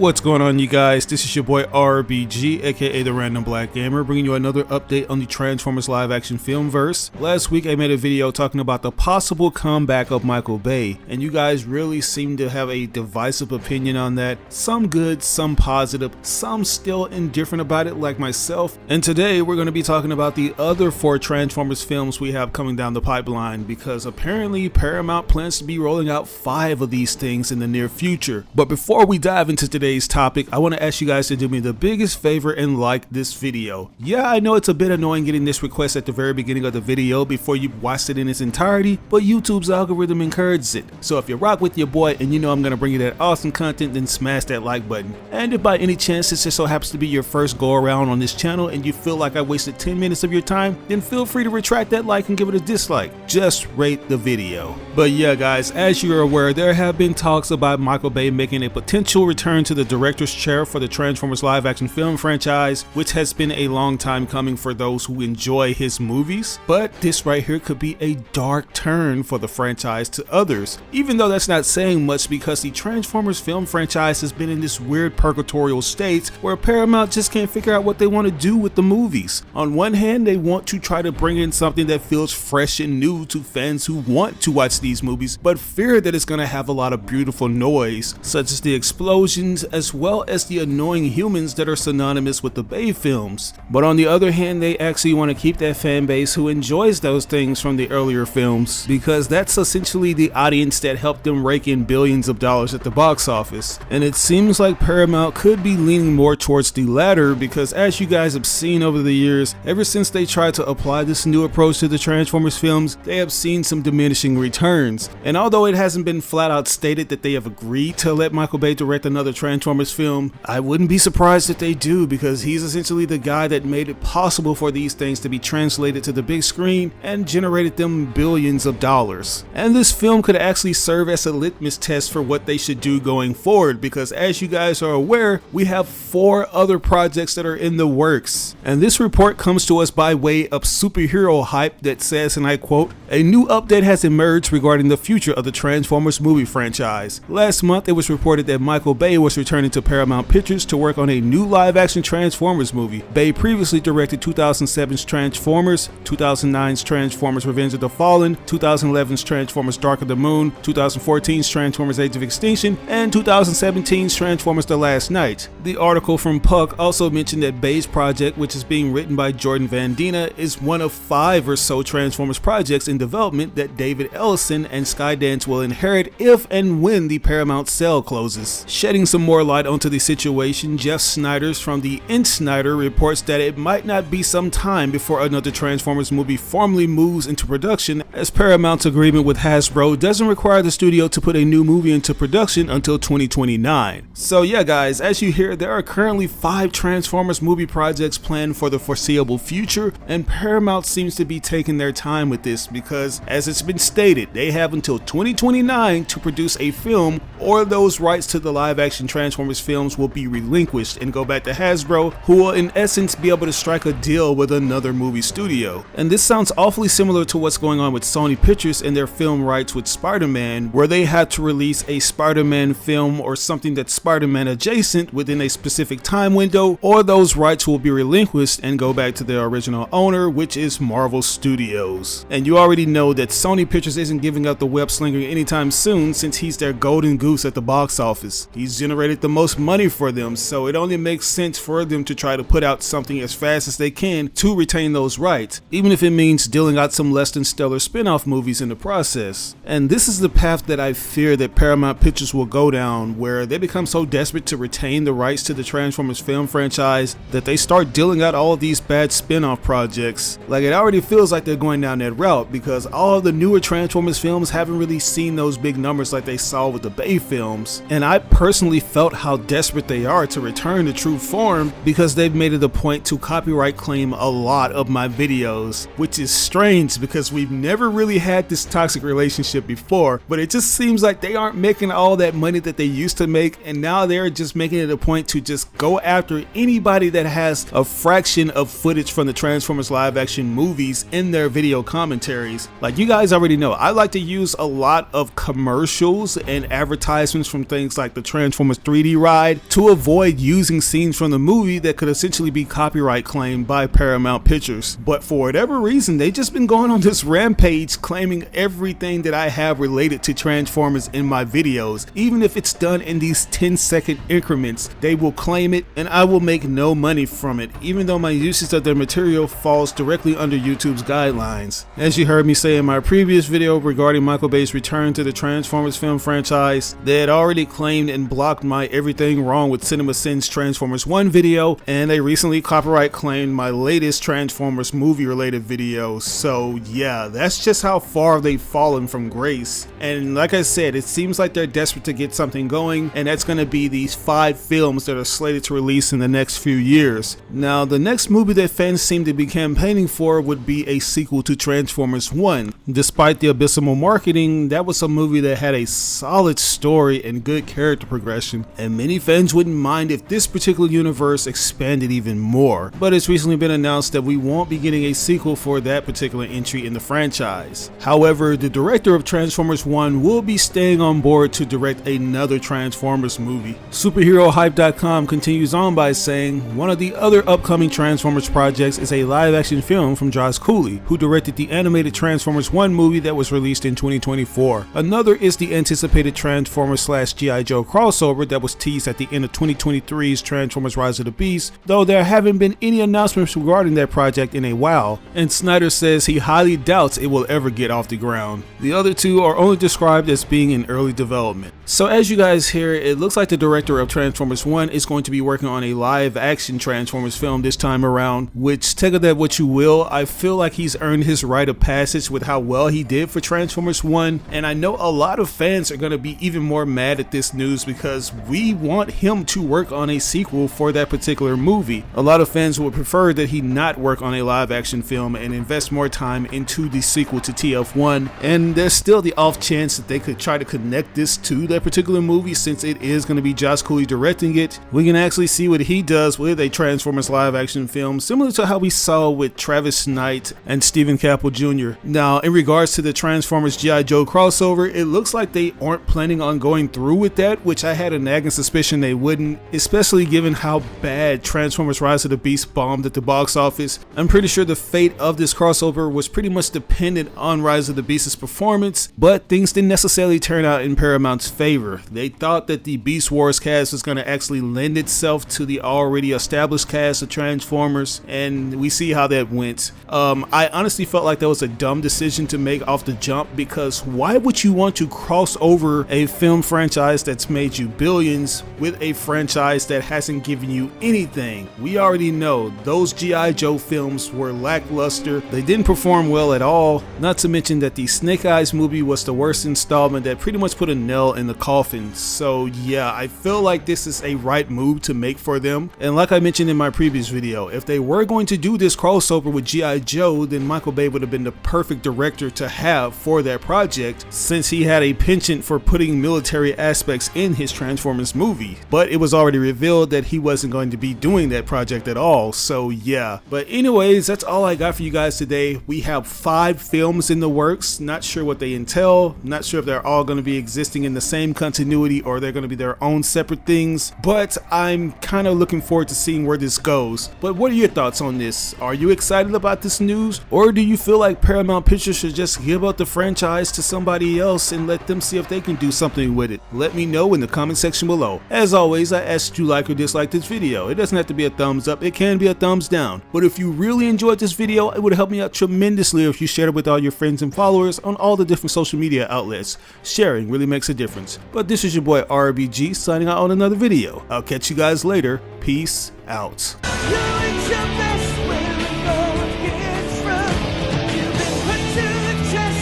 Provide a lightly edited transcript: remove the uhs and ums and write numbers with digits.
What's going on, you guys? This is your boy RBG, aka the Random Black Gamer, bringing you another update on the Transformers live action film verse. Last week I made a video talking about the possible comeback of Michael Bay, and you guys really seem to have a divisive opinion on that. Some good, some positive, some still indifferent about it like myself. And today we're going to be talking about the other 4 Transformers films we have coming down the pipeline, because apparently Paramount plans to be rolling out 5 of these things in the near future. But before we dive into today's topic, I want to ask you guys to do me the biggest favor and like this video. Yeah, I know it's a bit annoying getting this request at the very beginning of the video before you watched it in its entirety, but YouTube's algorithm encourages it. So if you rock with your boy and you know I'm going to bring you that awesome content, then smash that like button. And if by any chance this just so happens to be your first go around on this channel and you feel like I wasted 10 minutes of your time, then feel free to retract that like and give it a dislike. Just rate the video. But yeah guys, as you're aware, there have been talks about Michael Bay making a potential return to the director's chair for the Transformers live action film franchise, which has been a long time coming for those who enjoy his movies. But this right here could be a dark turn for the franchise to others, even though that's not saying much, because the Transformers film franchise has been in this weird purgatorial state where Paramount just can't figure out what they want to do with the movies. On one hand, they want to try to bring in something that feels fresh and new to fans who want to watch these movies, but fear that it's going to have a lot of beautiful noise, such as the explosions as well as the annoying humans that are synonymous with the Bay films. But on the other hand, they actually want to keep that fan base who enjoys those things from the earlier films, because that's essentially the audience that helped them rake in billions of dollars at the box office. And it seems like Paramount could be leaning more towards the latter, because as you guys have seen over the years, ever since they tried to apply this new approach to the Transformers films, they have seen some diminishing returns. And although it hasn't been flat out stated that they have agreed to let Michael Bay direct another Transformers film, I wouldn't be surprised if they do, because he's essentially the guy that made it possible for these things to be translated to the big screen and generated them billions of dollars. And this film could actually serve as a litmus test for what they should do going forward, because as you guys are aware, we have 4 other projects that are in the works. And this report comes to us by way of Superhero Hype that says, and I quote, "A new update has emerged regarding the future of the Transformers movie franchise. Last month it was reported that Michael Bay was returning to Paramount Pictures to work on a new live-action Transformers movie. Bay previously directed 2007's Transformers, 2009's Transformers Revenge of the Fallen, 2011's Transformers Dark of the Moon, 2014's Transformers Age of Extinction, and 2017's Transformers The Last Knight." The article from Puck also mentioned that Bay's project, which is being written by Jordan Van Dina, is one of 5 or so Transformers projects in development that David Ellison and Skydance will inherit if and when the Paramount sale closes. Shedding some more light onto the situation, Jeff Snyders from the Insider reports that it might not be some time before another Transformers movie formally moves into production, as Paramount's agreement with Hasbro doesn't require the studio to put a new movie into production until 2029. So yeah guys, as you hear, there are currently 5 Transformers movie projects planned for the foreseeable future, and Paramount seems to be taking their time with this, because as it's been stated, they have until 2029 to produce a film, or those rights to the live action Transformers films will be relinquished and go back to Hasbro, who will in essence be able to strike a deal with another movie studio. And this sounds awfully similar to what's going on with Sony Pictures and their film rights with Spider-Man, where they had to release a Spider-Man film or something that's Spider-Man adjacent within a specific time window, or those rights will be relinquished and go back to their original owner, which is Marvel Studios. And you already know that Sony Pictures isn't giving up the web slinger anytime soon, since he's their golden goose at the box office. He's generated the most money for them, so it only makes sense for them to try to put out something as fast as they can to retain those rights, even if it means dealing out some less than stellar spin-off movies in the process. And this is the path that I fear that Paramount Pictures will go down, where they become so desperate to retain the rights to the Transformers film franchise that they start dealing out all of these bad spin-off projects. Like, it already feels like they're going down that route, because all of the newer Transformers films haven't really seen those big numbers like they saw with the Bay films. And I personally felt how desperate they are to return to true form, because they've made it a point to copyright claim a lot of my videos, which is strange because we've never really had this toxic relationship before, but it just seems like they aren't making all that money that they used to make, and now they're just making it a point to just go after anybody that has a fraction of footage from the Transformers live action movies in their video commentary. series. Like you guys already know, I like to use a lot of commercials and advertisements from things like the Transformers 3D ride to avoid using scenes from the movie that could essentially be copyright claimed by Paramount Pictures. But for whatever reason, they just been going on this rampage claiming everything that I have related to Transformers in my videos. Even if it's done in these 10-second increments, they will claim it and I will make no money from it, even though my usage of their material falls directly under YouTube's guidelines. As you heard me say in my previous video regarding Michael Bay's return to the Transformers film franchise, they had already claimed and blocked my Everything Wrong with CinemaSins Transformers 1 video, and they recently copyright claimed my latest Transformers movie related video. So yeah, that's just how far they've fallen from grace. And like I said, it seems like they're desperate to get something going, and that's going to be these 5 films that are slated to release in the next few years. Now, the next movie that fans seem to be campaigning for would be a sequel to Transformers 1. Despite the abysmal marketing, that was a movie that had a solid story and good character progression, and many fans wouldn't mind if this particular universe expanded even more. But it's recently been announced that we won't be getting a sequel for that particular entry in the franchise. However, the director of Transformers 1 will be staying on board to direct another Transformers movie. SuperheroHype.com continues on by saying, one of the other upcoming Transformers projects is a live-action film from Josh Cooley, who directed the animated Transformers 1 movie that was released in 2024. Another is the anticipated Transformers/G.I. Joe crossover that was teased at the end of 2023's Transformers Rise of the Beast, though there haven't been any announcements regarding that project in a while, and Snyder says he highly doubts it will ever get off the ground. The other two are only described as being in early development. So as you guys hear, it looks like the director of Transformers 1 is going to be working on a live-action Transformers film this time around, which, take of that what you will, I feel like he's earned his rite of passage with how well he did for Transformers 1, and I know a lot of fans are going to be even more mad at this news because we want him to work on a sequel for that particular movie. A lot of fans would prefer that he not work on a live-action film and invest more time into the sequel to TF1, and there's still the off chance that they could try to connect this to that particular movie since it is going to be Josh Cooley directing it. We can actually see what he does with a Transformers live action film, similar to how we saw with Travis Knight and Stephen Caple Jr. Now, in regards to the Transformers G.I. Joe crossover, it looks like they aren't planning on going through with that, which I had a nagging suspicion they wouldn't, especially given how bad Transformers Rise of the Beast bombed at the box office. I'm pretty sure the fate of this crossover was pretty much dependent on Rise of the Beast's performance, but things didn't necessarily turn out in Paramount's favor. They thought that the Beast Wars cast was going to actually lend itself to the already established cast of Transformers, and we see how that went. I honestly felt like that was a dumb decision to make off the jump, because why would you want to cross over a film franchise that's made you billions with a franchise that hasn't given you anything? We already know those G.I. Joe films were lackluster. They didn't perform well at all, not to mention that the Snake Eyes movie was the worst installment that pretty much put a nail in the coffin. So yeah, I feel like this is a right move to make for them, and like I mentioned in my previous video, if they were going to do this crossover with G.I. Joe, then Michael Bay would have been the perfect director to have for that project, since he had a penchant for putting military aspects in his Transformers movie. But it was already revealed that he wasn't going to be doing that project at all, so yeah. But anyways, that's all I got for you guys today. We have 5 films in the works, not sure what they entail, not sure if they're all going to be existing in the same continuity or they're going to be their own separate things, but I'm kind of looking forward to seeing where this goes. But what are your thoughts on this? Are you excited about this news, or do you feel like Paramount Pictures should just give up the franchise to somebody else and let them see if they can do something with it? Let me know in the comment section below. As always, I ask you like or dislike this video. It doesn't have to be a thumbs up, it can be a thumbs down. But if you really enjoyed this video, it would help me out tremendously if you shared it with all your friends and followers on all the different social media outlets. Sharing really makes a difference. But this is your boy RBG signing out on another video. I'll catch you guys later. Peace out. Where it all gets from. You've been put to the test.